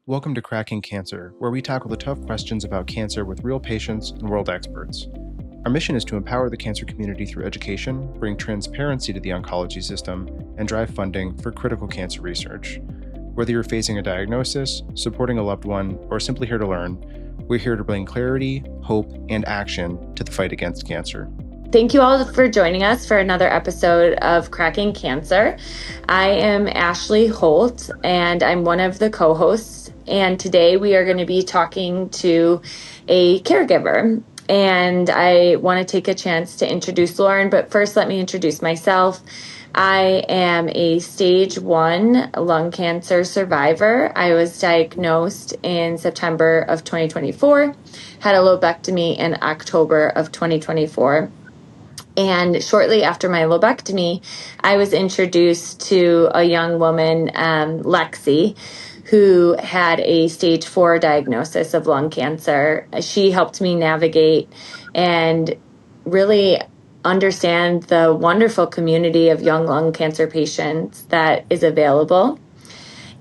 Welcome to Cracking Cancer, where we tackle the tough questions about cancer with real patients and world experts. Our mission is to empower the cancer community through education, bring transparency to the oncology system, and drive funding for critical cancer research. Whether you're facing a diagnosis, supporting a loved one, or simply here to learn, we're here to bring clarity, hope, and action to the fight against cancer. Thank you all for joining us for another episode of Cracking Cancer. I am Ashley Holt, and I'm one of the co-hosts. And today we are going to be talking to a caregiver. And I want to take a chance to introduce Lauren, but first let me introduce myself. I am a stage 1 lung cancer survivor. I was diagnosed in September of 2024, had a lobectomy in October of 2024. And shortly after my lobectomy, I was introduced to a young woman, Lexi, who had a stage 4 diagnosis of lung cancer. She helped me navigate and really understand the wonderful community of young lung cancer patients that is available.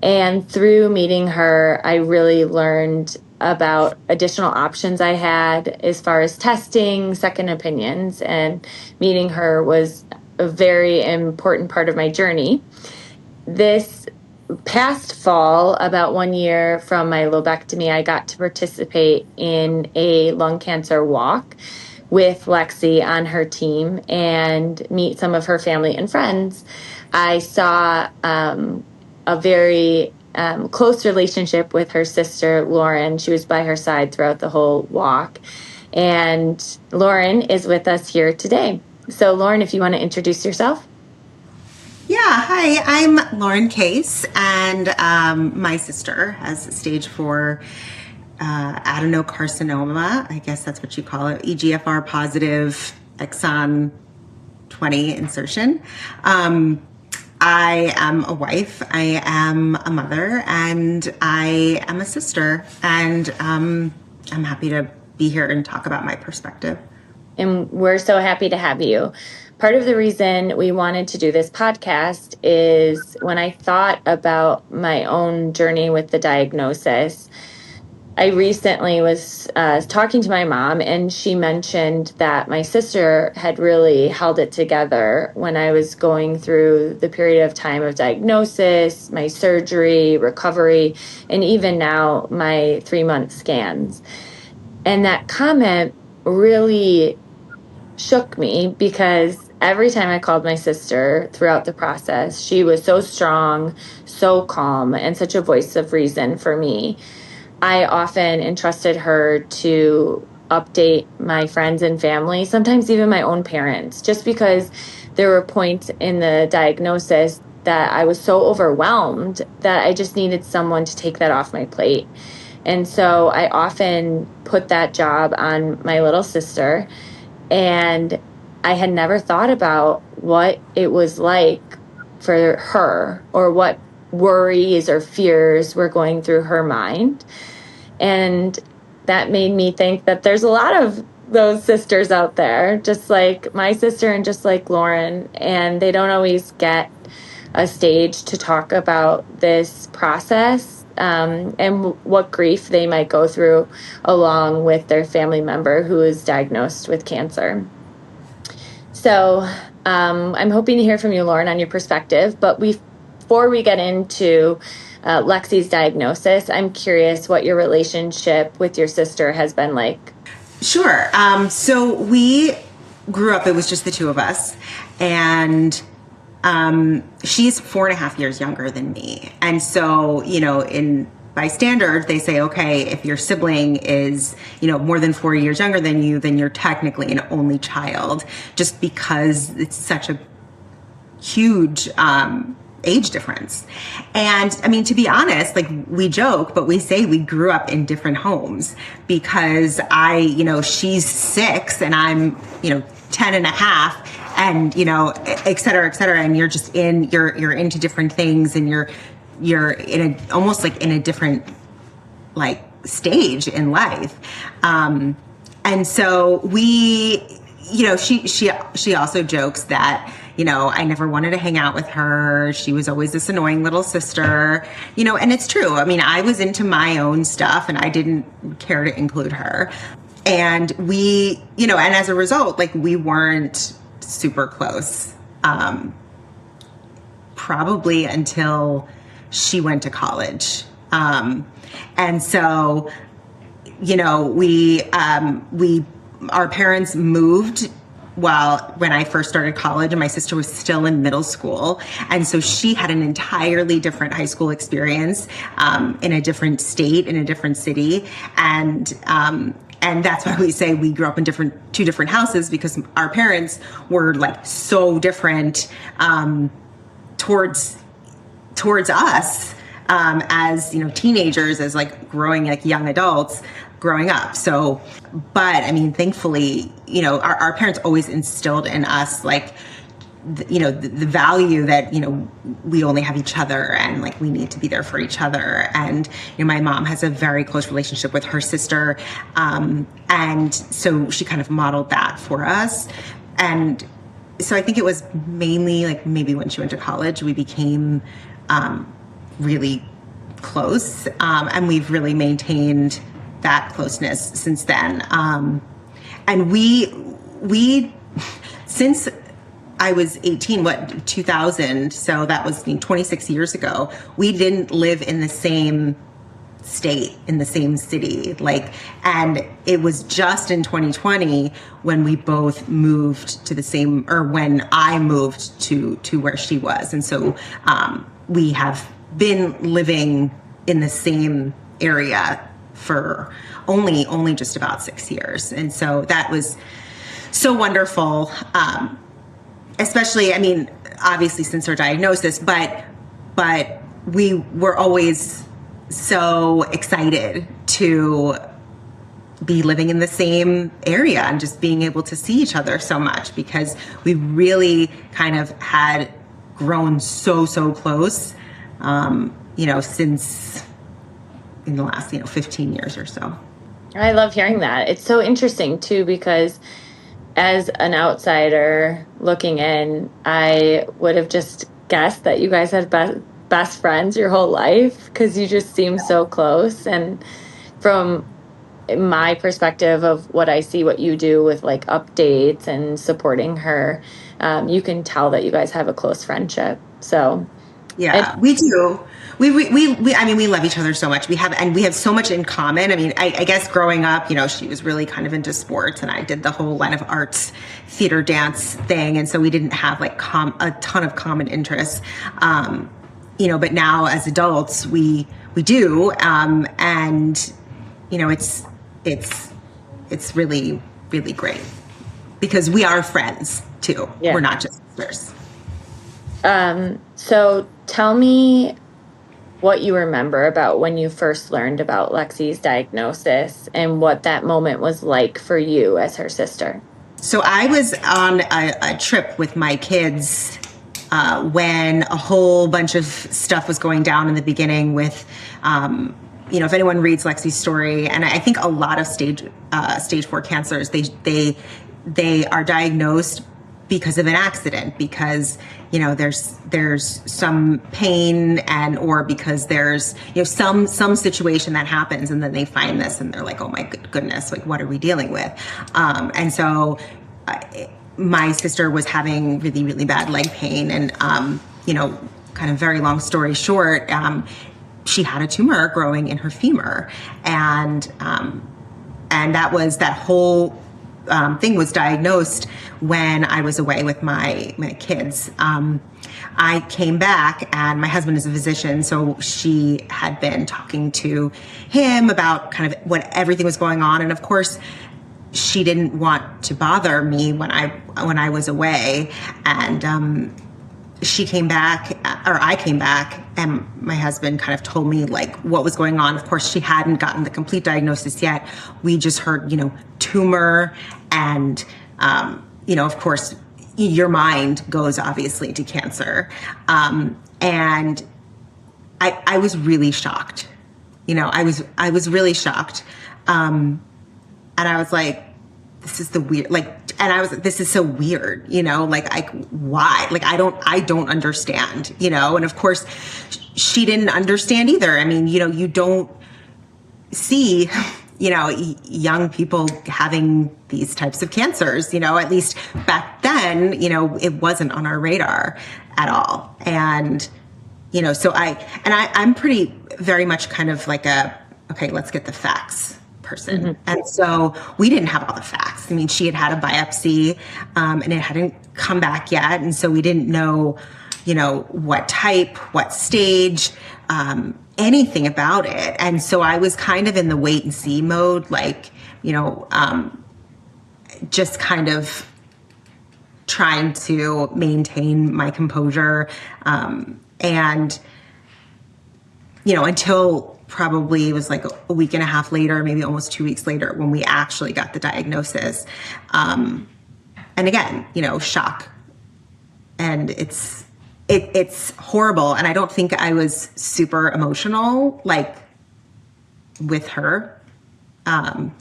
And through meeting her, I really learned about additional options I had as far as testing, second opinions, and meeting her was a very important part of my journey. This past fall, about 1 year from my lobectomy, I got to participate in a lung cancer walk with Lexi on her team and meet some of her family and friends. I saw a very close relationship with her sister, Lauren. She was by her side throughout the whole walk. And Lauren is with us here today. So Lauren, if you want to introduce yourself. Yeah, hi, I'm Lauren Case, and my sister has stage 4 adenocarcinoma. I guess that's what you call it, EGFR positive exon 20 insertion. I am a wife, I am a mother, and I am a sister, and I'm happy to be here and talk about my perspective. And we're so happy to have you. Part of the reason we wanted to do this podcast is when I thought about my own journey with the diagnosis, I recently was talking to my mom, and she mentioned that my sister had really held it together when I was going through the period of time of diagnosis, my surgery, recovery, and even now my 3-month scans. And that comment really shook me because every time I called my sister throughout the process, she was so strong, so calm, and such a voice of reason for me. I often entrusted her to update my friends and family, sometimes even my own parents, just because there were points in the diagnosis that I was so overwhelmed that I just needed someone to take that off my plate. And so I often put that job on my little sister, and I had never thought about what it was like for her or what worries or fears were going through her mind. And that made me think that there's a lot of those sisters out there, just like my sister and just like Lauren, and they don't always get a stage to talk about this process and what grief they might go through along with their family member who is diagnosed with cancer. So I'm hoping to hear from you, Lauren, on your perspective, but before we get into Lexi's diagnosis, I'm curious what your relationship with your sister has been like. Sure. So we grew up, it was just the two of us, and she's 4.5 years younger than me. And so, by standard, they say, okay, if your sibling is, more than 4 years younger than you, then you're technically an only child, just because it's such a huge age difference. And to be honest, we joke, but we say we grew up in different homes because she's 6 and I'm, 10 and a half, and, et cetera, and you're just you're into different things, and you're in almost in a different stage in life. And so we, she also jokes that, I never wanted to hang out with her. She was always this annoying little sister, and it's true. I mean, I was into my own stuff and I didn't care to include her. And we, and as a result, like, we weren't super close, probably until she went to college. And so, our parents moved when I first started college, and my sister was still in middle school. And so she had an entirely different high school experience, in a different state, in a different city. And that's why we say we grew up in two different houses, because our parents were like so different, towards us, as, teenagers, as like growing, like young adults growing up. So, but I mean, thankfully, our parents always instilled in us, like, the value that, we only have each other, and like, we need to be there for each other. And, my mom has a very close relationship with her sister. And so she kind of modeled that for us. And so I think it was mainly like maybe when she went to college, we became, really close. And we've really maintained that closeness since then. And we since I was 18, 2000, so that was 26 years ago, we didn't live in the same state, in the same city, and it was just in 2020 when we both moved to the same, or when I moved to where she was. And so we have been living in the same area for only just about 6 years. And so that was so wonderful. Especially, I mean, obviously since her diagnosis, but we were always so excited to be living in the same area and just being able to see each other so much, because we really kind of had grown so close, since in the last, 15 years or so. I love hearing that. It's so interesting too, because as an outsider looking in, I would have just guessed that you guys had best friends your whole life, because you just seem so close. And from my perspective of what I see, what you do with like updates and supporting her, you can tell that you guys have a close friendship. So yeah, we do. I mean, we love each other so much. We have so much in common. I mean, I guess growing up, she was really kind of into sports, and I did the whole line of arts, theater, dance thing. And so we didn't have like a ton of common interests. But now as adults, we do. And, it's really, really great, because we are friends too. Yeah. We're not just sisters. So tell me what you remember about when you first learned about Lexi's diagnosis, and what that moment was like for you as her sister. So I was on a trip with my kids when a whole bunch of stuff was going down in the beginning with, if anyone reads Lexi's story, and I think a lot of stage 4 cancers, they are diagnosed because of an accident, because there's some pain, or because there's some situation that happens, and then they find this and they're like, oh my goodness, like, what are we dealing with? And so my sister was having really, really bad leg pain, and kind of very long story short, she had a tumor growing in her femur, and that whole thing was diagnosed when I was away with my kids. I came back, and my husband is a physician, so she had been talking to him about kind of what everything was going on. And of course, she didn't want to bother me when I was away. And she came back, or I came back, and my husband kind of told me like what was going on. Of course, she hadn't gotten the complete diagnosis yet. We just heard, tumor, and, of course, your mind goes obviously to cancer. And I was really shocked. I was really shocked. And I was like, this is the weird, I was like, this is so weird, like why? Like, I don't understand, and of course she didn't understand either. I mean, you don't see, young people having these types of cancers, at least back then, it wasn't on our radar at all. And, so I'm pretty very much kind of like okay, let's get the facts person. Mm-hmm. And so we didn't have all the facts. I mean, she had a biopsy, and it hadn't come back yet. And so we didn't know, what type, what stage, anything about it. And so I was kind of in the wait and see mode, like, just kind of trying to maintain my composure. And, until probably it was like a week and a half later, maybe almost 2 weeks later, when we actually got the diagnosis. And again, shock. And it's horrible. And I don't think I was super emotional, like, with her. I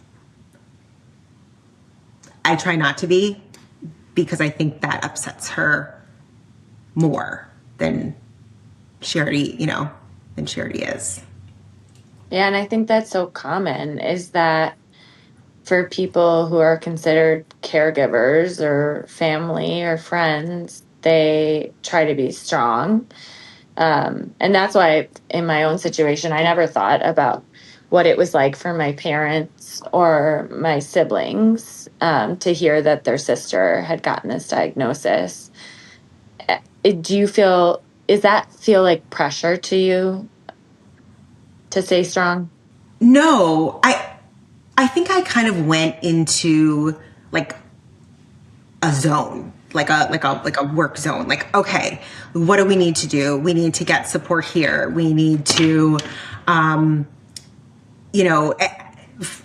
try not to be, because I think that upsets her more than she already is. Yeah, and I think that's so common, is that for people who are considered caregivers or family or friends, they try to be strong. And that's why in my own situation, I never thought about what it was like for my parents or my siblings to hear that their sister had gotten this diagnosis. Does that feel like pressure to you to stay strong? No, I think I kind of went into like a zone, like a work zone. Like, okay, what do we need to do? We need to get support here. We need to,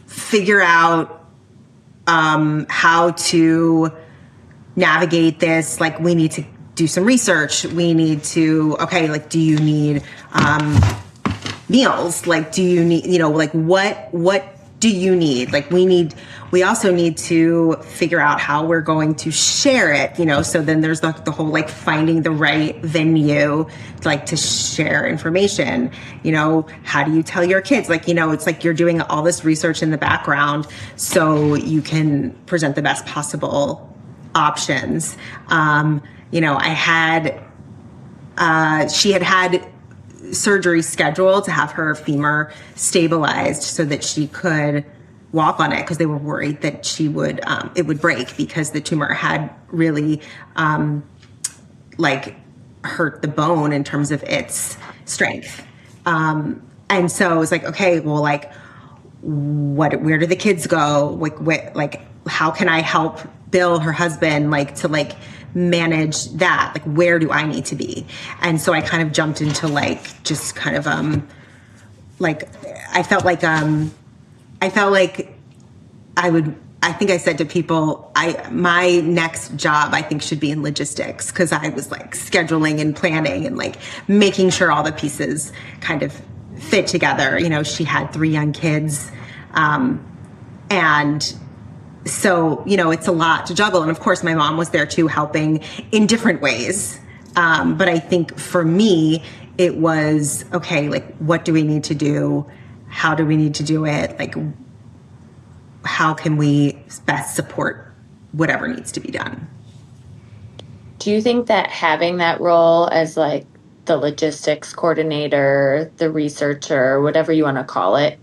figure out how to navigate this. Like, we need to do some research. We need to, okay, like, do you need meals? Like, do you need, like, what do you need? Like, we also need to figure out how we're going to share it, so then there's the whole, like, finding the right venue, like, to share information. How do you tell your kids? Like, it's like you're doing all this research in the background so you can present the best possible options. She had surgery scheduled to have her femur stabilized so that she could walk on it, because they were worried that she would it would break, because the tumor had really hurt the bone in terms of its strength. And so it was like, okay, well, like, where do the kids go? Like, how can I help Bill, her husband, like, to, like, manage that? Like, where do I need to be? And so I kind of jumped into, like, just kind of I felt like I think I said to people, my next job, I think, should be in logistics, because I was, like, scheduling and planning and, like, making sure all the pieces kind of fit together. She had 3 young kids, and so, it's a lot to juggle. And of course, my mom was there too, helping in different ways. But I think for me, it was, okay, like, what do we need to do? How do we need to do it? Like, how can we best support whatever needs to be done? Do you think that having that role as, like, the logistics coordinator, the researcher, whatever you want to call it,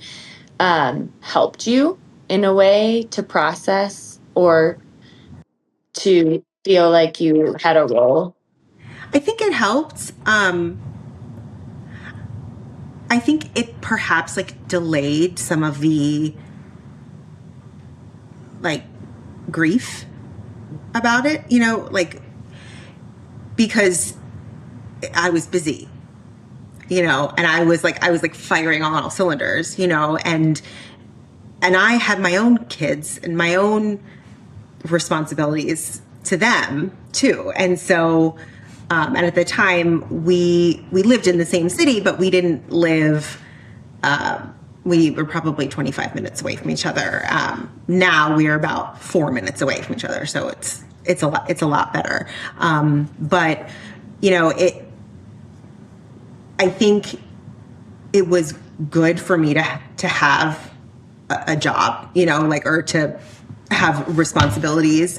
helped you in a way to process or to feel like you had a role? I think it helped. I think it perhaps, like, delayed some of the, like, grief about it, like, because I was busy, and I was firing on all cylinders, and I had my own kids and my own responsibilities to them too. And so, and at the time we lived in the same city, but we didn't live, we were probably 25 minutes away from each other. Now we are about 4 minutes away from each other. So it's a lot better. But I think it was good for me to have a job, or to have responsibilities,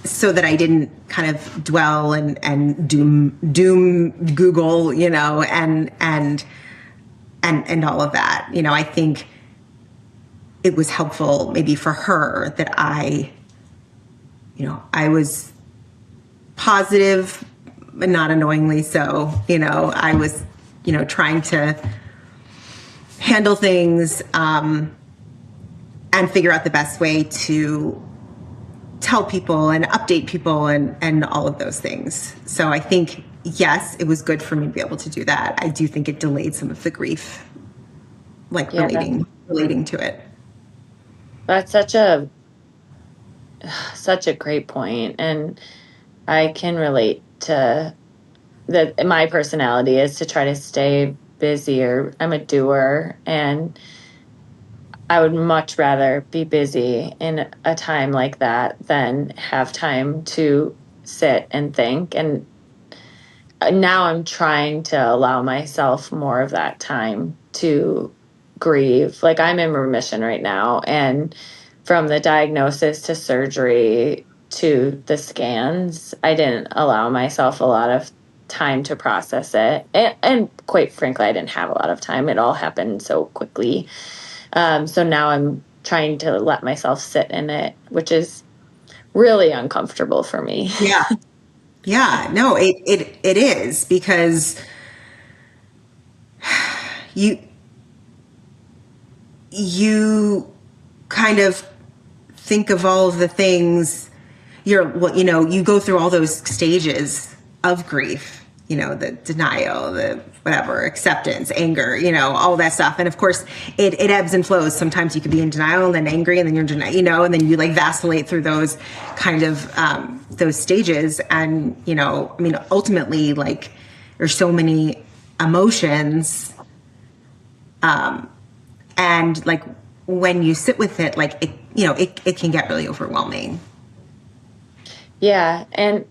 so that I didn't kind of dwell and doom Google, and all of that. I think it was helpful maybe for her that I was positive, but not annoyingly so. I was, trying to handle things, and figure out the best way to tell people and update people and all of those things. So I think, yes, it was good for me to be able to do that. I do think it delayed some of the grief, relating to it. That's such a great point. And I can relate to that. My personality is to try to stay busy, or I'm a doer, and I would much rather be busy in a time like that than have time to sit and think. And now I'm trying to allow myself more of that time to grieve. Like, I'm in remission right now, and from the diagnosis to surgery to the scans, I didn't allow myself a lot of time to process it. And quite frankly, I didn't have a lot of time. It all happened so quickly. So now I'm trying to let myself sit in it, which is really uncomfortable for me. Yeah. Yeah, no, it is, because you kind of think of all of the things you go through all those stages of grief, the denial, the whatever, acceptance, anger, all that stuff. And of course it ebbs and flows. Sometimes you could be in denial and then angry, and then you're in denial, and then you vacillate through those kind of, those stages. And, ultimately, there's so many emotions. And when you sit with it, it can get really overwhelming. Yeah. And,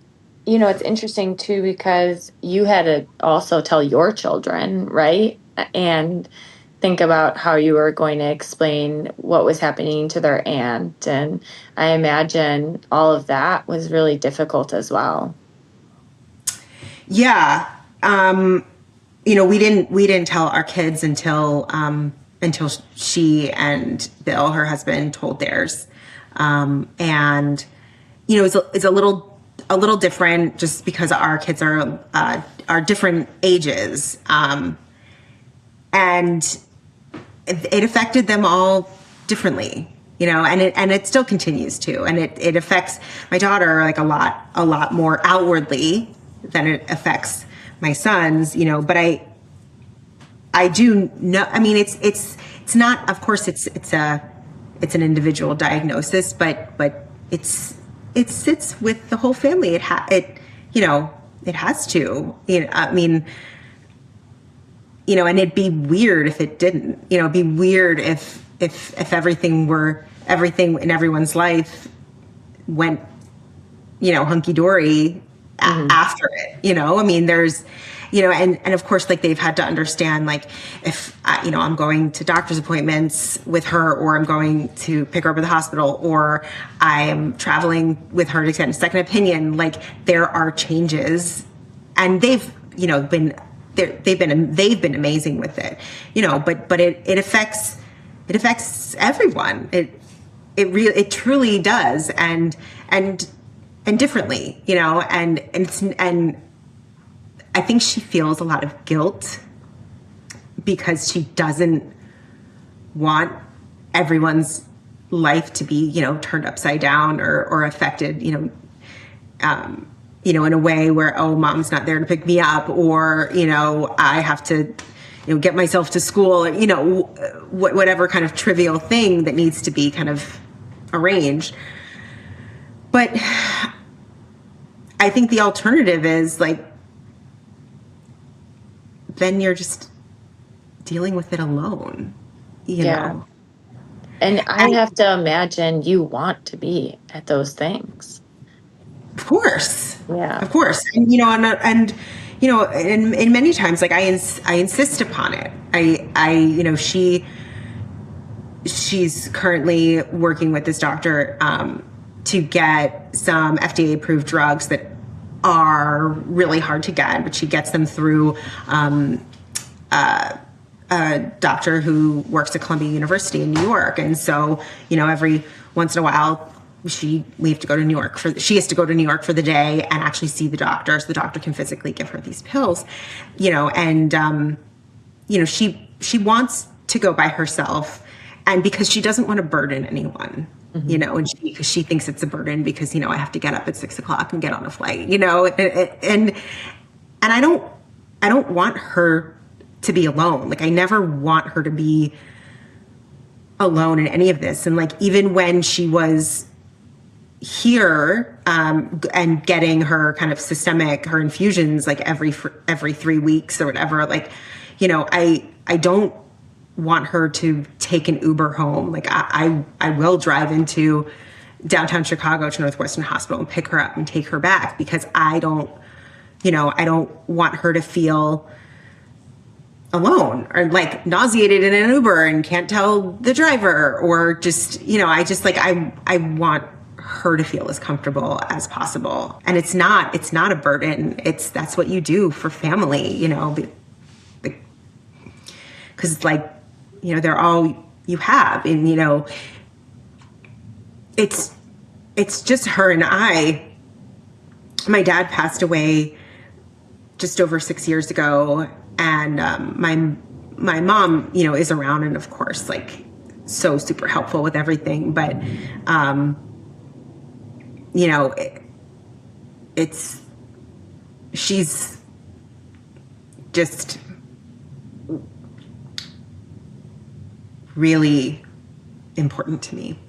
it's interesting too, because you had to also tell your children, right? And think about how you were going to explain what was happening to their aunt. And I imagine all of that was really difficult as well. Yeah. We didn't tell our kids until she and Bill, her husband, told theirs. And, it's a little different, just because our kids are different ages. And it affected them all differently, and it still continues to, and it affects my daughter a lot more outwardly than it affects my sons, but I do know, it's not, of course it's an individual diagnosis, but it sits with the whole family. It has to, and it'd be weird if it didn't, it'd be weird if everything in everyone's life went, hunky dory after it, there's, and of course, they've had to understand, if I'm going to doctor's appointments with her, or I'm going to pick her up at the hospital, or I am traveling with her to get a second opinion, there are changes, and they've been amazing with it, but it affects everyone. It truly does. And differently, and I think she feels a lot of guilt because she doesn't want everyone's life to be, turned upside down or affected, in a way where, oh, mom's not there to pick me up, or, I have to, get myself to school, whatever kind of trivial thing that needs to be kind of arranged. But I think the alternative is then you're just dealing with it alone, you Yeah. know. And I have to imagine you want to be at those things. Of course. Yeah. Of course. And, you know, and you know, and many times, like I insist upon it. You know, she's currently working with this doctor to get some FDA approved drugs that are really hard to get, but she gets them through a doctor who works at Columbia University in New York. And so, you know, every once in a while she has to go to New York for the day and actually see the doctor, so the doctor can physically give her these pills, you know. And you know, she wants to go by herself, and because she doesn't want to burden anyone, you know, and because she thinks it's a burden because, you know, I have to get up at 6 o'clock and get on a flight, you know, and I don't want her to be alone. Like, I never want her to be alone in any of this. And like, even when she was here and getting her kind of her infusions like every 3 weeks or whatever, like, you know, I don't want her to take an Uber home. Like, I will drive into downtown Chicago to Northwestern Hospital and pick her up and take her back, because I don't want her to feel alone or like nauseated in an Uber and can't tell the driver, or just, you know, I want her to feel as comfortable as possible. And it's not a burden. That's what you do for family, you know, because like, you know, they're all you have. And, you know, it's just her and I. My dad passed away just over 6 years ago. And my mom, you know, is around and of course, like, so super helpful with everything. But, you know, she's just really important to me.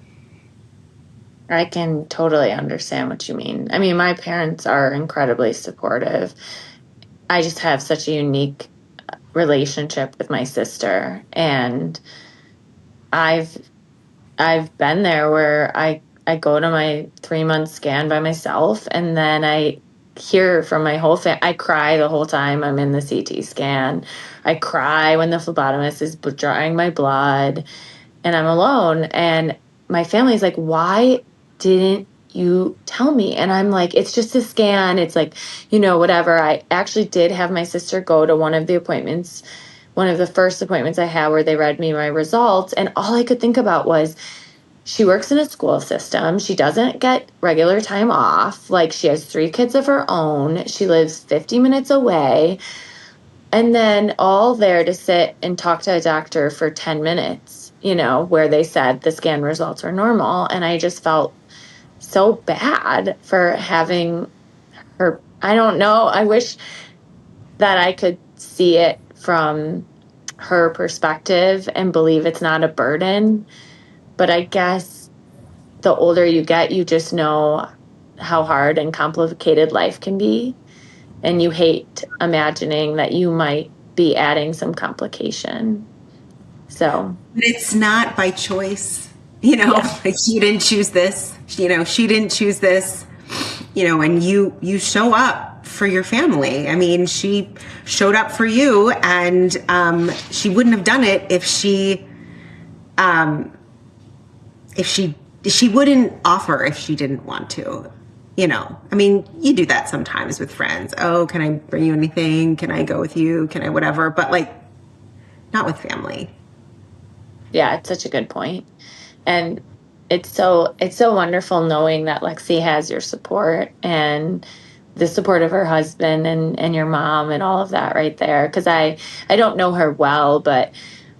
I can totally understand what you mean. I mean, my parents are incredibly supportive. I just have such a unique relationship with my sister, and I've been there where I go to my 3-month scan by myself, and then I hear from my whole family. I cry the whole time I'm in the CT scan. I cry when the phlebotomist is drawing my blood, and I'm alone. And my family's like, "Why didn't you tell me?" And I'm like, "It's just a scan." It's like, you know, whatever. I actually did have my sister go to one of the first appointments I had, where they read me my results. And all I could think about was, she works in a school system. She doesn't get regular time off. Like, she has 3 kids of her own. She lives 50 minutes away. And then all there to sit and talk to a doctor for 10 minutes, you know, where they said the scan results are normal. And I just felt so bad for having her. I don't know. I wish that I could see it from her perspective and believe it's not a burden. But I guess the older you get, you just know how hard and complicated life can be. And you hate imagining that you might be adding some complication. So. But it's not by choice, you know, like, you didn't choose this, you know, she didn't choose this, you know, and you show up for your family. I mean, she showed up for you, and she wouldn't have done it if she wouldn't offer if she didn't want to, you know. I mean, you do that sometimes with friends. Oh, can I bring you anything? Can I go with you? Can I whatever? But like, not with family. Yeah, it's such a good point. And it's so wonderful knowing that Lexi has your support and the support of her husband and your mom and all of that right there. Because I don't know her well, but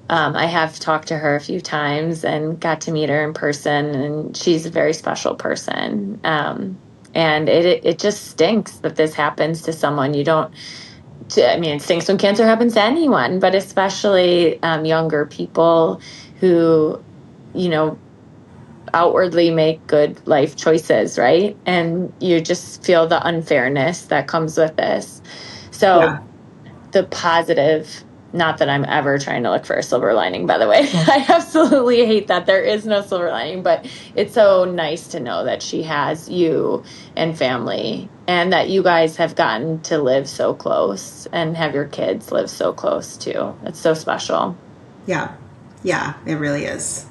I have talked to her a few times and got to meet her in person, and she's a very special person. And it just stinks that this happens to someone you don't. I mean, it stinks when cancer happens to anyone, but especially younger people who, you know, outwardly make good life choices, right? And you just feel the unfairness that comes with this. So the positive not that I'm ever trying to look for a silver lining, by the way. I absolutely hate that. There is no silver lining, but it's so nice to know that she has you and family, and that you guys have gotten to live so close and have your kids live so close too. It's so special. Yeah. Yeah, it really is.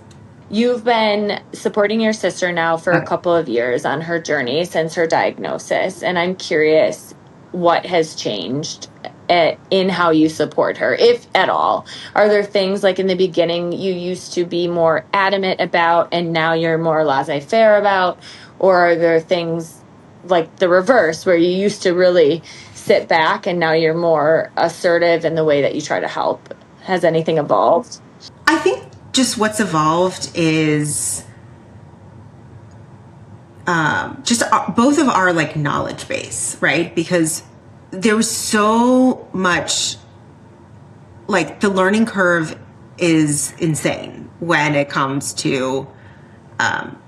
You've been supporting your sister now for a couple of years on her journey since her diagnosis, and I'm curious what has changed in how you support her, if at all. Are there things like in the beginning you used to be more adamant about and now you're more laissez-faire about? Or are there things like the reverse where you used to really sit back and now you're more assertive in the way that you try to help? Has anything evolved? I think just what's evolved is just both of our like knowledge base, right? Because there was so much, like the learning curve is insane when it comes to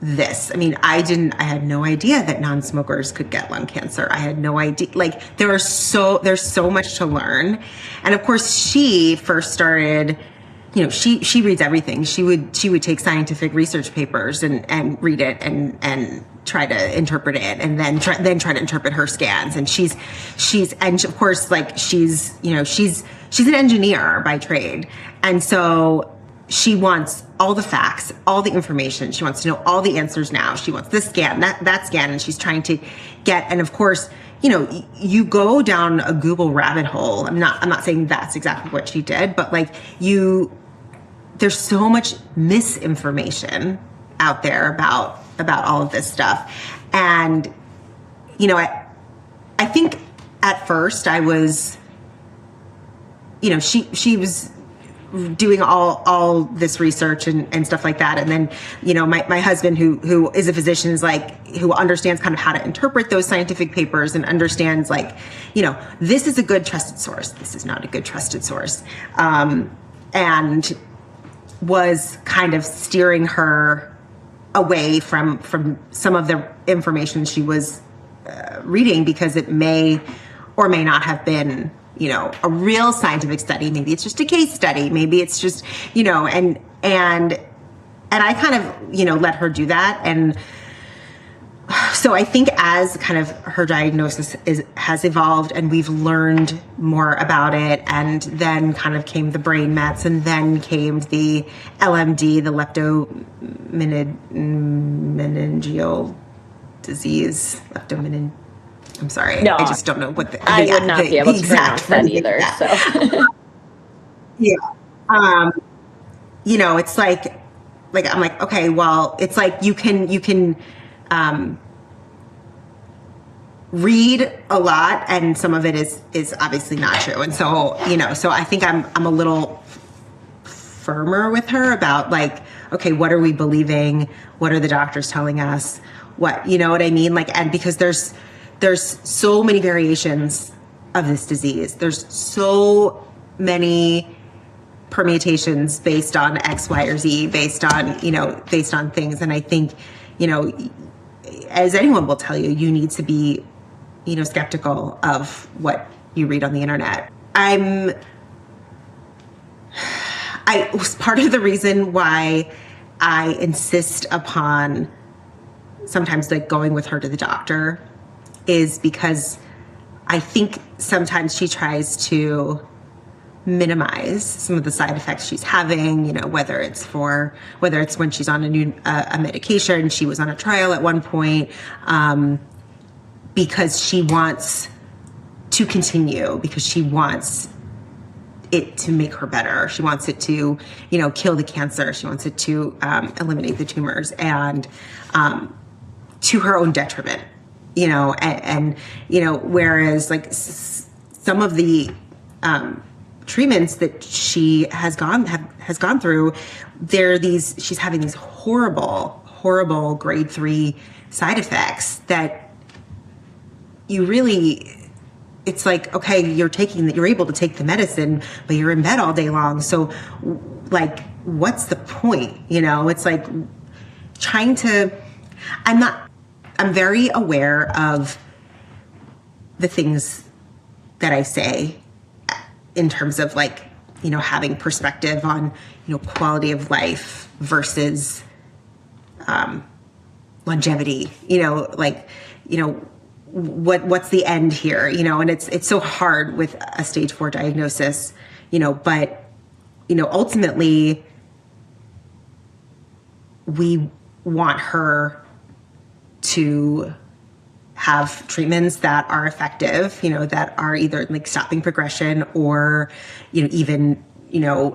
this. I mean, I had no idea that non-smokers could get lung cancer. I had no idea. Like there's so much to learn. And of course she first started, you know, she reads everything. She would take scientific research papers and read it and try to interpret it, and then try to interpret her scans. And she's and of course, like she's an engineer by trade, and so she wants all the facts, all the information. She wants to know all the answers now. She wants this scan, that scan, and she's trying to get. And of course, you know, you go down a Google rabbit hole. I'm not saying that's exactly what she did, but like there's so much misinformation out there about all of this stuff. And, you know, I think at first I was, you know, she was doing all this research and stuff like that. And then, you know, my husband, who is a physician, is like, who understands kind of how to interpret those scientific papers and understands, like, you know, this is a good trusted source. This is not a good trusted source. And was kind of steering her away from some of the information she was reading, because it may or may not have been, you know, a real scientific study. Maybe it's just a case study. Maybe it's just, you know, and I kind of, you know, let her do that. And so I think as kind of her diagnosis has evolved and we've learned more about it, and then kind of came the brain mets, and then came the LMD, the leptomeningeal disease, I'm sorry. No, I just don't know what I would not be able to pronounce that either. So yeah. You know, it's like I'm like, okay, well, it's like you can read a lot, and some of it is obviously not true. And so, you know, so I think I'm a little firmer with her about, like, okay, what are we believing? What are the doctors telling us? What, you know what I mean? Like, and because there's so many variations of this disease. There's so many permutations based on X, Y, or Z, based on things. And I think, you know, as anyone will tell you, you need to be, you know, skeptical of what you read on the internet. I was part of the reason why I insist upon sometimes like going with her to the doctor, is because I think sometimes she tries to minimize some of the side effects she's having, you know, whether it's when she's on a medication. She was on a trial at one point, because she wants to continue, because she wants it to make her better. She wants it to, you know, kill the cancer. She wants it to eliminate the tumors, and to her own detriment, you know, and you know, whereas like some of the treatments that she has gone through, she's having these horrible grade 3 side effects that you really, it's like, okay, you're able to take the medicine, but you're in bed all day long. So like, what's the point? You know, it's like I'm very aware of the things that I say in terms of like having perspective on, quality of life versus longevity, what's the end here, and it's so hard with a stage 4 diagnosis, but, ultimately we want her to have treatments that are effective, that are either like stopping progression or, even,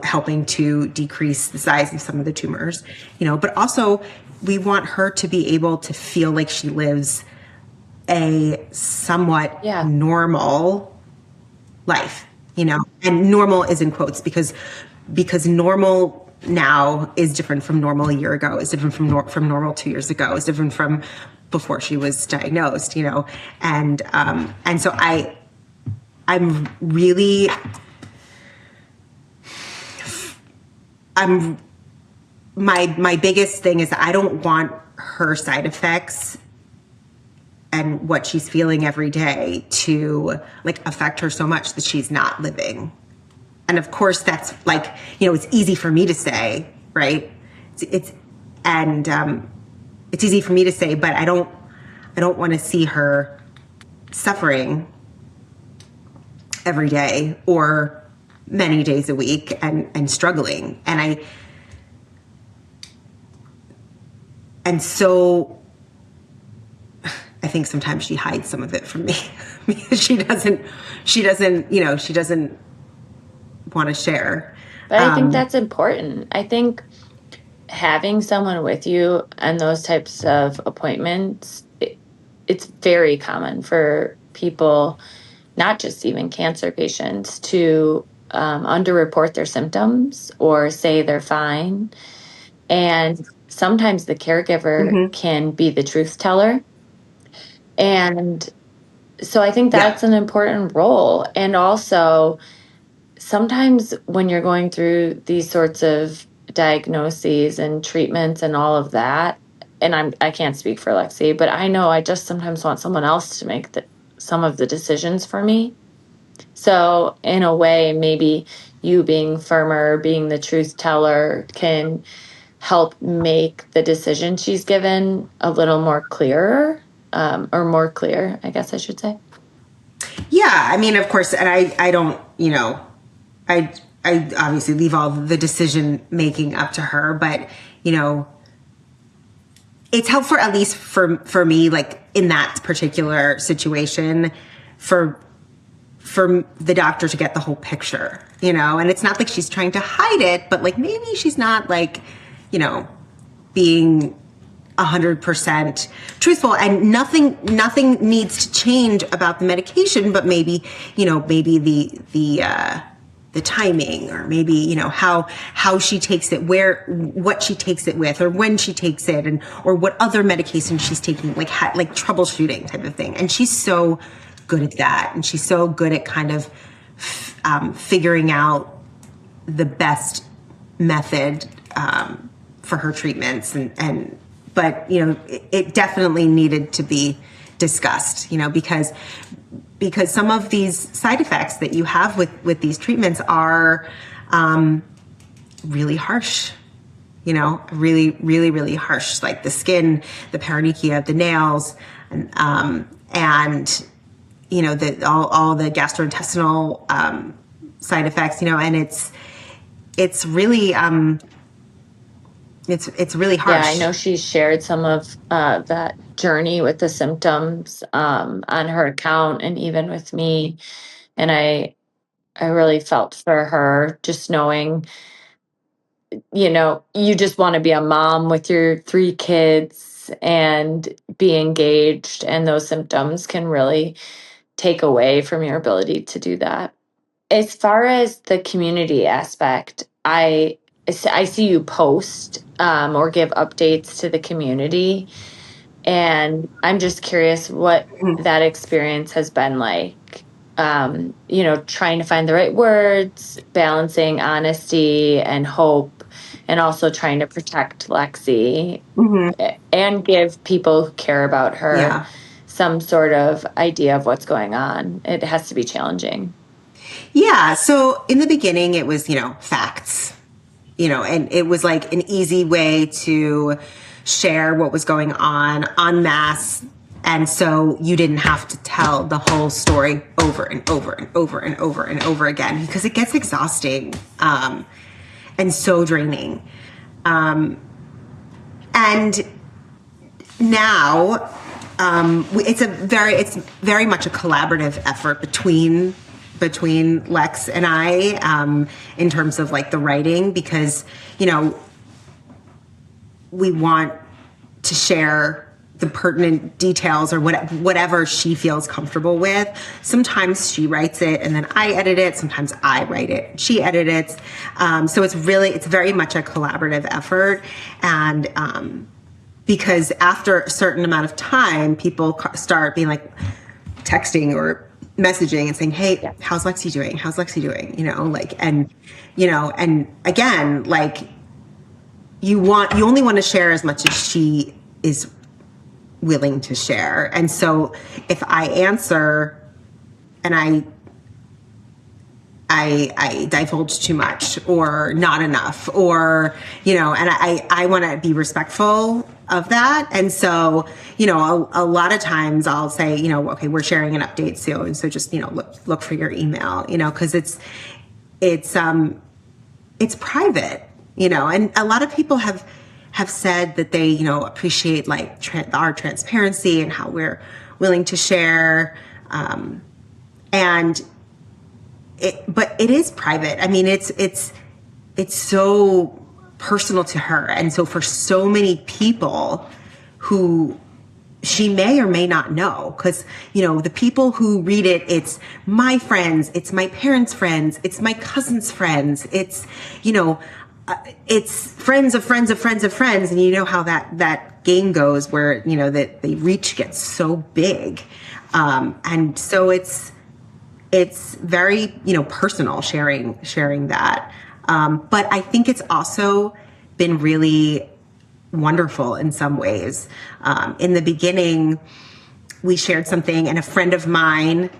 helping to decrease the size of some of the tumors, but also we want her to be able to feel like she lives a somewhat normal life, and normal is in quotes because normal now is different from normal a year ago, is different from normal 2 years ago, is different from before she was diagnosed, and so my biggest thing is I don't want her side effects and what she's feeling every day to like affect her so much that she's not living. And of course that's like, it's easy for me to say, right? It's easy for me to say, but I don't want to see her suffering every day or many days a week and struggling. And so I think sometimes she hides some of it from me because she doesn't want to share. But I think that's important. I think having someone with you and those types of appointments, it's very common for people, not just even cancer patients, to underreport their symptoms or say they're fine. And sometimes the caregiver can be the truth teller. And so I think that's an important role. And also, sometimes when you're going through these sorts of diagnoses and treatments and all of that, and I can't speak for Lexi, but I know I just sometimes want someone else to make some of the decisions for me. So in a way, maybe you being firmer, being the truth teller can help make the decision she's given a little more clearer, or more clear, I guess I should say. Yeah, I mean, of course, and I don't, I obviously leave all the decision making up to her, but, it's helpful, at least for me, like in that particular situation, for the doctor to get the whole picture, and it's not like she's trying to hide it, but like maybe she's not like, being 100% truthful, and nothing needs to change about the medication, but maybe the timing, or maybe, how she takes it, what she takes it with, or when she takes it, or what other medication she's taking, like troubleshooting type of thing. And she's so good at that. And she's so good at kind of figuring out the best method for her treatments. But, it definitely needed to be discussed, because some of these side effects that you have with these treatments are really harsh, really, really, really harsh, like the skin, the paronychia, the nails, and all the gastrointestinal side effects, and it's really it's really harsh. Yeah, I know she shared some of that journey with the symptoms on her account and even with me. And I really felt for her, just knowing, you just want to be a mom with your 3 kids and be engaged, and those symptoms can really take away from your ability to do that. As far as the community aspect, I see you post or give updates to the community, and I'm just curious what that experience has been like. Trying to find the right words, balancing honesty and hope, and also trying to protect Lexi and give people who care about her some sort of idea of what's going on. It has to be challenging. Yeah. So in the beginning, it was, facts, and it was like an easy way to share what was going on en masse. And so you didn't have to tell the whole story over and over and over and over and over again, because it gets exhausting and so draining. And now it's very much a collaborative effort between Lex and I, in terms of like the writing, because we want to share the pertinent details or whatever she feels comfortable with. Sometimes she writes it and then I edit it. Sometimes I write it, she edits it. So it's very much a collaborative effort. And because after a certain amount of time, people start being like texting or messaging and saying, "Hey, how's Lexi doing? How's Lexi doing?" And again, like you only want to share as much as she is willing to share. And so if I answer and I divulge too much or not enough, or, and I want to be respectful of that. And so, a lot of times I'll say, okay, we're sharing an update soon. So just, look for your email, cause it's private, and a lot of people have said that they, appreciate like our transparency and how we're willing to share. But it is private. I mean, it's so personal to her. And so for so many people who she may or may not know, because, the people who read it, it's my friends, it's my parents' friends, it's my cousin's friends, it's, it's friends of friends of friends of friends. And you know how that game goes where, that the reach gets so big. And so it's very, personal sharing that. But I think it's also been really wonderful in some ways. In the beginning, we shared something, and a friend of mine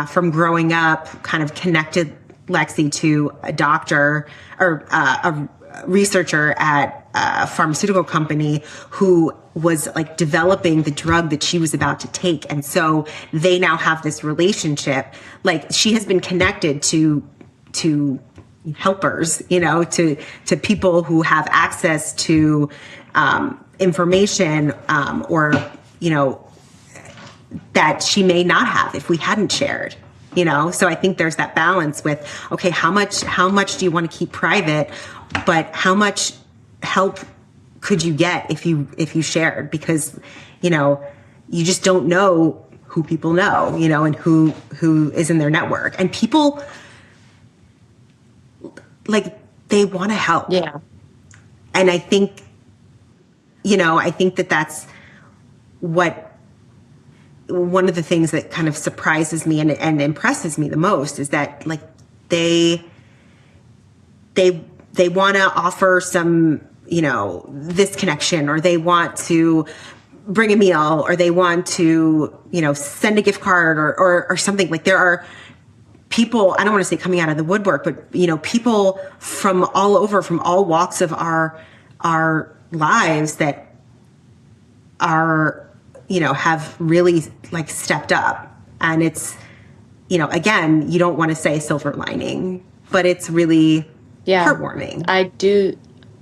from growing up kind of connected Lexi to a doctor or a researcher at a pharmaceutical company who was like developing the drug that she was about to take. And so they now have this relationship. Like she has been connected to helpers, to people who have access to information or, that she may not have if we hadn't shared. So I think there's that balance with, okay, how much do you want to keep private, but how much help could you get if you shared? Because, you just don't know who people know, and who is in their network. And people, like, they want to help. Yeah. And I think, that's one of the things that kind of surprises me and impresses me the most is that, like, they want to offer some, this connection, or they want to bring a meal, or they want to, send a gift card or something. Like, there are people, I don't want to say coming out of the woodwork, but, people from all over, from all walks of our lives that are, have really like stepped up. And it's, again, you don't want to say silver lining, but it's really heartwarming.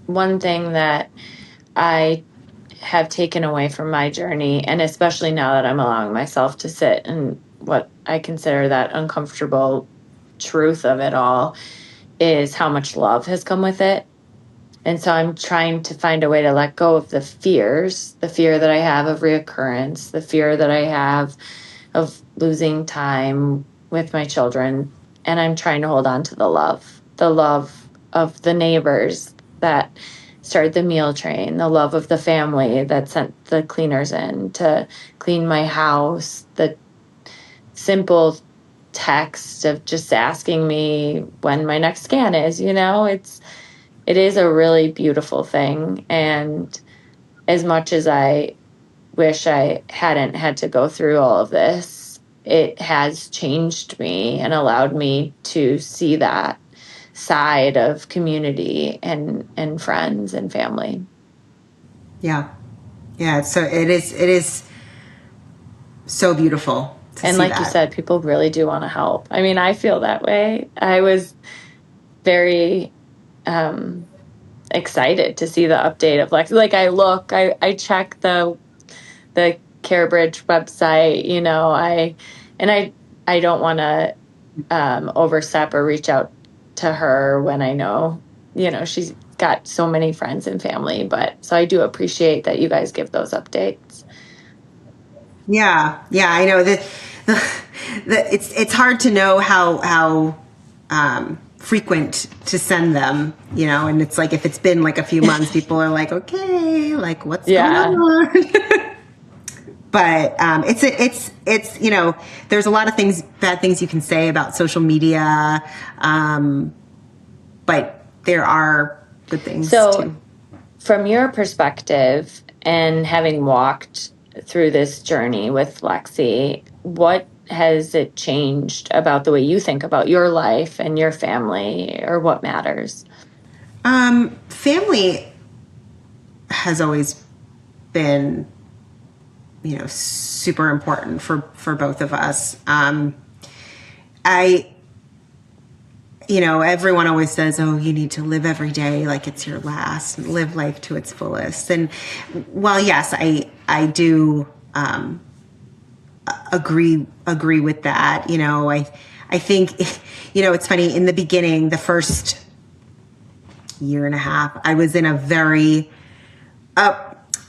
One thing that I have taken away from my journey, and especially now that I'm allowing myself to sit in what I consider that uncomfortable truth of it all, is how much love has come with it. And so I'm trying to find a way to let go of the fears, the fear that I have of reoccurrence, the fear that I have of losing time with my children. And I'm trying to hold on to the love of the neighbors that started the meal train, the love of the family that sent the cleaners in to clean my house, the simple text of just asking me when my next scan is, it is a really beautiful thing. And as much as I wish I hadn't had to go through all of this, it has changed me and allowed me to see that side of community and friends and family. Yeah. Yeah. So it is so beautiful to and see like that. You said, people really do want to help. I mean, I feel that way. I was very excited to see the update of Lexi. Like I check the CareBridge website, I don't want to overstep or reach out to her when I know, she's got so many friends and family. But so I do appreciate that you guys give those updates. Yeah. Yeah. I know that it's hard to know how frequent to send them, and it's like, if it's been like a few months, people are like, okay, like what's going on? But it's there's a lot of bad things you can say about social media, but there are good things too. From your perspective, and having walked through this journey with Lexi, what has it changed about the way you think about your life and your family, or what matters? Family has always been, super important for both of us. Everyone always says, oh, you need to live every day like it's your last, and live life to its fullest. And while, yes, I do agree with that. I think, it's funny, in the beginning, the first year and a half, I was in a very,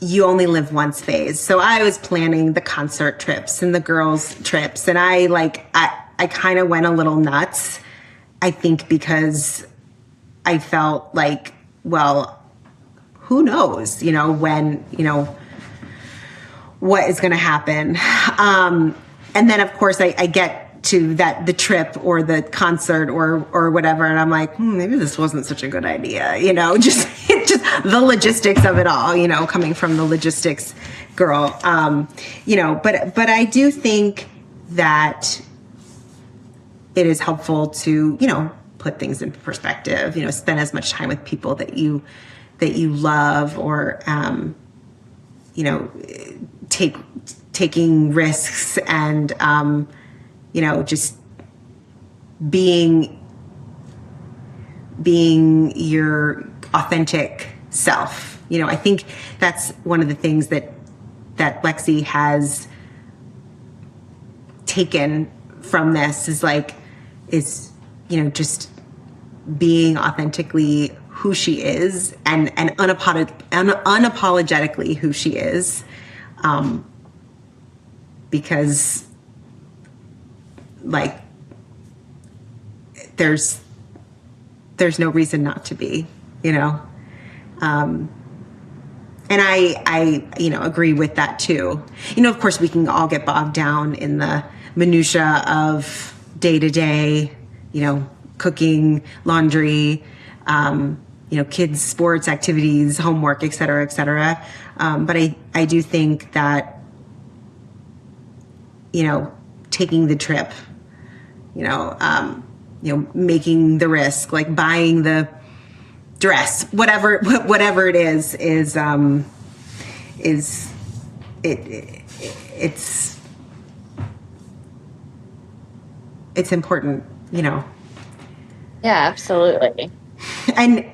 you only live once phase. So I was planning the concert trips and the girls' trips. And I kind of went a little nuts, I think, because I felt like, well, who knows, when, what is going to happen. And then, of course, I get to the trip or the concert or whatever, and I'm like, maybe this wasn't such a good idea, just the logistics of it all, coming from the logistics girl, but I do think that it is helpful to, put things in perspective, spend as much time with people that you love, or, taking risks, and, just being your authentic self. I think that's one of the things that Lexi has taken from this, is just being authentically who she is, and unapologetically who she is, because there's no reason not to be, and I agree with that too. Of course, we can all get bogged down in the minutia of day to day, cooking, laundry, kids' sports activities, homework, et cetera, et cetera. But I do think that, taking the trip, making the risk, like buying the dress, whatever it is it's important, Yeah, absolutely. And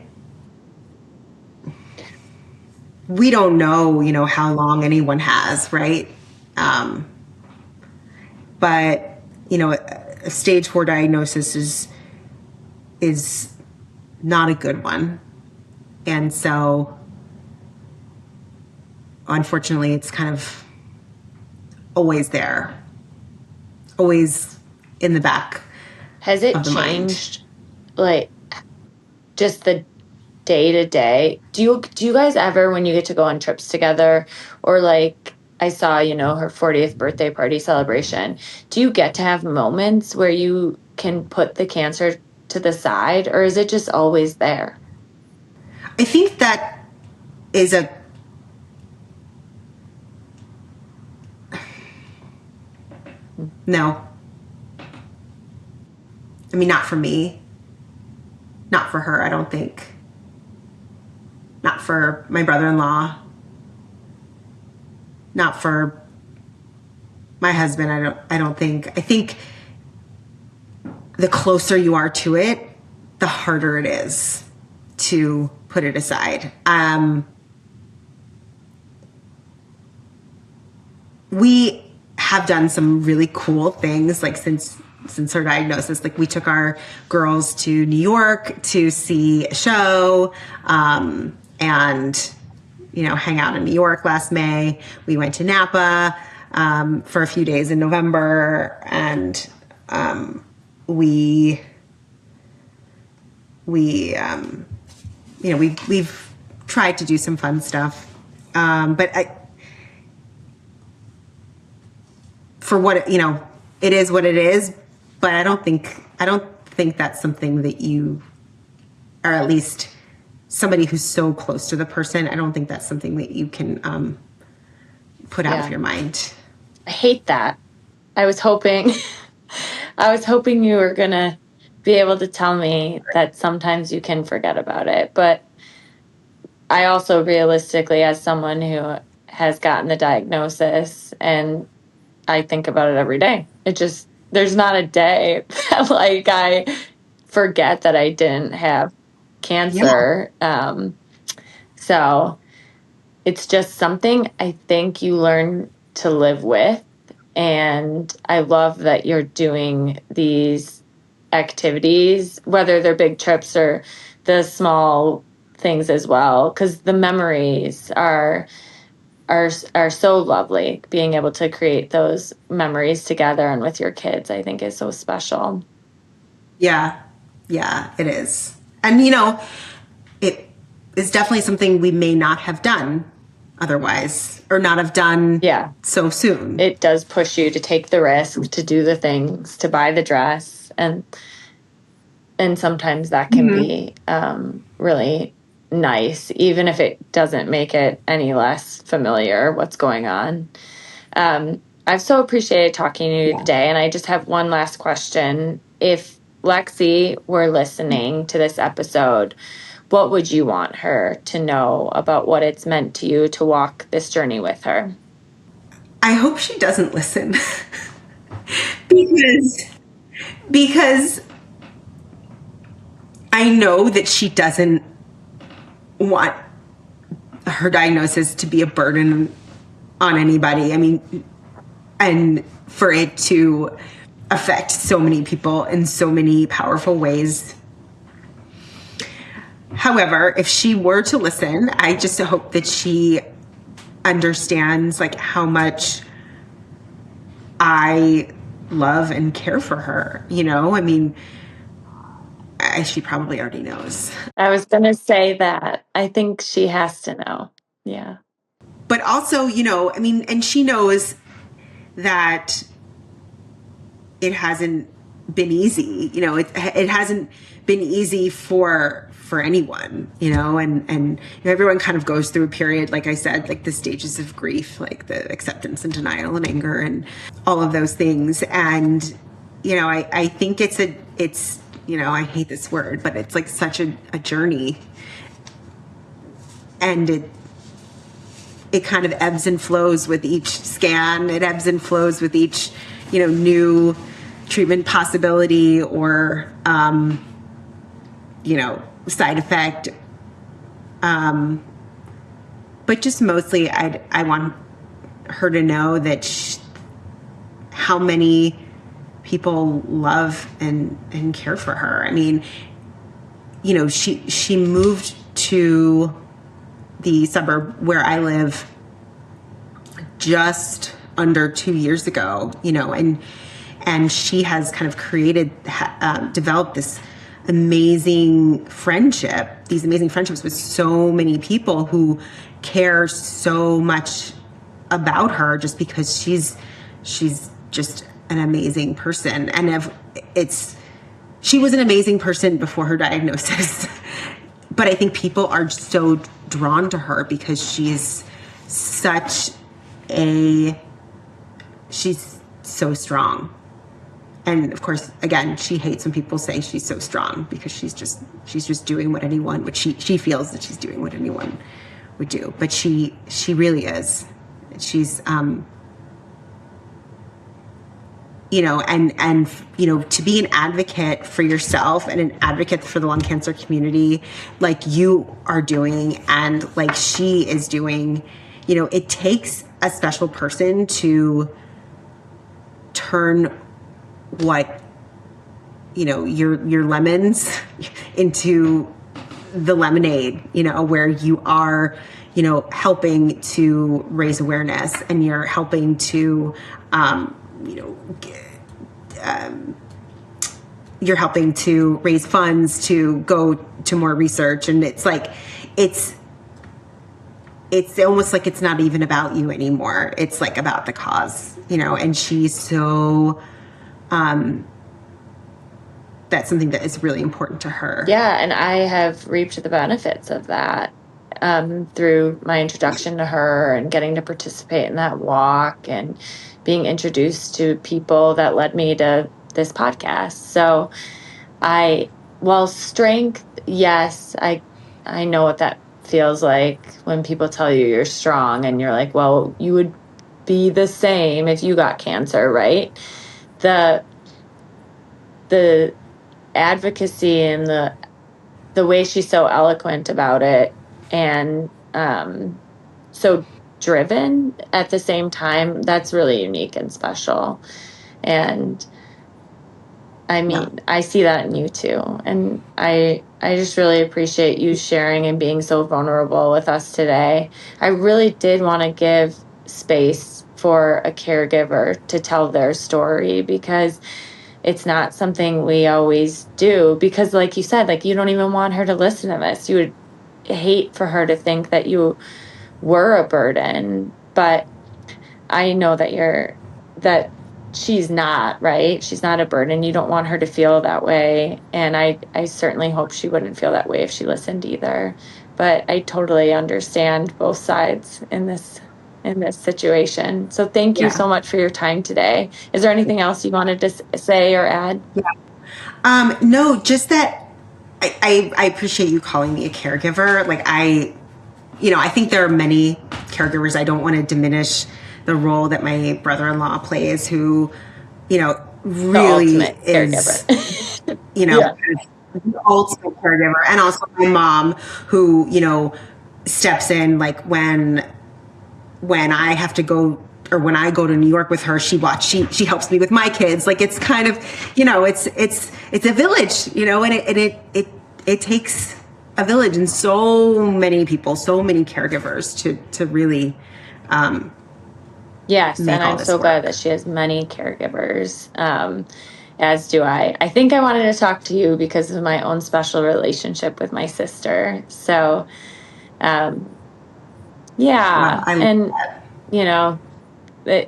we don't know, how long anyone has, right? But, a stage 4 diagnosis is not a good one. And so, unfortunately, it's kind of always there, always in the back. Has it changed, like, just the day to day? Do you guys ever, when you get to go on trips together, or like I saw, her 40th birthday party celebration, do you get to have moments where you can put the cancer to the side, or is it just always there? I think that is No. I mean, not for me. Not for her, I don't think. Not for my brother-in-law. Not for my husband, I don't think. I think the closer you are to it, the harder it is to put it aside. We have done some really cool things, like since her diagnosis. Like, we took our girls to New York to see a show, and hang out in New York last May. We went to Napa for a few days in November, and we've tried to do some fun stuff, but for what it is what it is. But I don't think that's something that you, or at least somebody who's so close to the person, I don't think that's something that you can put out of your mind. I hate that. I was hoping you were gonna be able to tell me that sometimes you can forget about it. But I also realistically, as someone who has gotten the diagnosis, and I think about it every day. There's not a day that I forget that I didn't have cancer. Yeah. So it's just something I think you learn to live with. And I love that you're doing these activities, whether they're big trips or the small things as well, because the memories are so lovely. Being able to create those memories together and with your kids, I think, is so special. Yeah, it is. And, it is definitely something we may not have done otherwise, or not have done so soon. It does push you to take the risk, to do the things, to buy the dress. And sometimes that can be really nice, even if it doesn't make it any less familiar what's going on. I've so appreciated talking to you today, and I just have one last question. If Lexi were listening to this episode, what would you want her to know about what it's meant to you to walk this journey with her? I hope she doesn't listen. because I know that she doesn't want her diagnosis to be a burden on anybody. I mean, and for it to affect so many people in so many powerful ways. However, if she were to listen, I just hope that she understands how much I love and care for her. I mean, she probably already knows. I was going to say that. I think she has to know. Yeah. But also, and she knows that it hasn't been easy. It hasn't been easy for anyone, and everyone kind of goes through a period, like I said, the stages of grief, the acceptance and denial and anger and all of those things. And, I think it's I hate this word, but it's such a journey, and it kind of ebbs and flows with each scan. It ebbs and flows with each, new treatment possibility or, side effect. But just mostly I want her to know that how many people love and care for her. I mean, she moved to the suburb where I live just under 2 years ago, and she has kind of developed these amazing friendships with so many people who care so much about her, just because she's just an amazing person. And she was an amazing person before her diagnosis, but I think people are so drawn to her because she's so strong. And of course, again, she hates when people say she's so strong, because she's just doing what anyone, which she feels that she's doing what anyone would do. But she really is. She's, you know, and, you know, to be an advocate for yourself and an advocate for the lung cancer community, like you are doing, and like she is doing, you know, it takes a special person to turn what, you know, your lemons into the lemonade, you know, where you are, you know, helping to raise awareness, and you're helping to, you know, you're helping to raise funds to go to more research. And it's like, it's almost like it's not even about you anymore. It's like about the cause, you know, and she's so, that's something that is really important to her. Yeah. And I have reaped the benefits of that, through my introduction to her and getting to participate in that walk and being introduced to people that led me to this podcast. So strength, yes, I know what that feels like when people tell you you're strong, and you're like, well, you would be the same if you got cancer, right? The advocacy and the way she's so eloquent about it, and so driven at the same time, that's really unique and special. And I mean, yeah. I see that in you too. And I just really appreciate you sharing and being so vulnerable with us today. I really did want to give space for a caregiver to tell their story, because it's not something we always do. Because like you said, like you don't even want her to listen to this. You would hate for her to think that you were a burden, but I know that she's not, right? She's not a burden. You don't want her to feel that way. And I certainly hope she wouldn't feel that way if she listened either. But I totally understand both sides in this situation. So thank you so much for your time today. Is there anything else you wanted to say or add? Yeah. No, just that I appreciate you calling me a caregiver. Like I think there are many caregivers. I don't want to diminish the role that my brother-in-law plays, who, you know, really is, you know, the ultimate caregiver. And also my mom, who, you know, steps in like when I have to go, or when I go to New York with her, she helps me with my kids. Like it's kind of, you know, it's a village, you know, and it takes a village, and so many people, so many caregivers to really, yes. And I'm so glad that she has many caregivers, as do I. I think I wanted to talk to you because of my own special relationship with my sister. So, yeah. And, you know,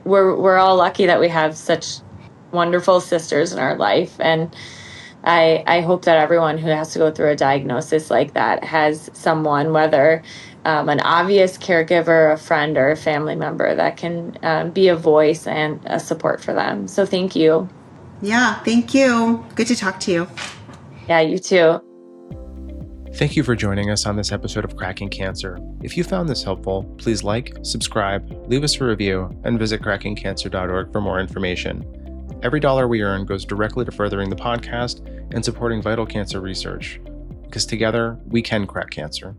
we're all lucky that we have such wonderful sisters in our life. And I hope that everyone who has to go through a diagnosis like that has someone, whether an obvious caregiver, a friend, or a family member that can be a voice and a support for them. So thank you. Yeah, thank you. Good to talk to you. Yeah, you too. Thank you for joining us on this episode of Cracking Cancer. If you found this helpful, please like, subscribe, leave us a review, and visit crackingcancer.org for more information. Every dollar we earn goes directly to furthering the podcast and supporting vital cancer research, because together we can crack cancer.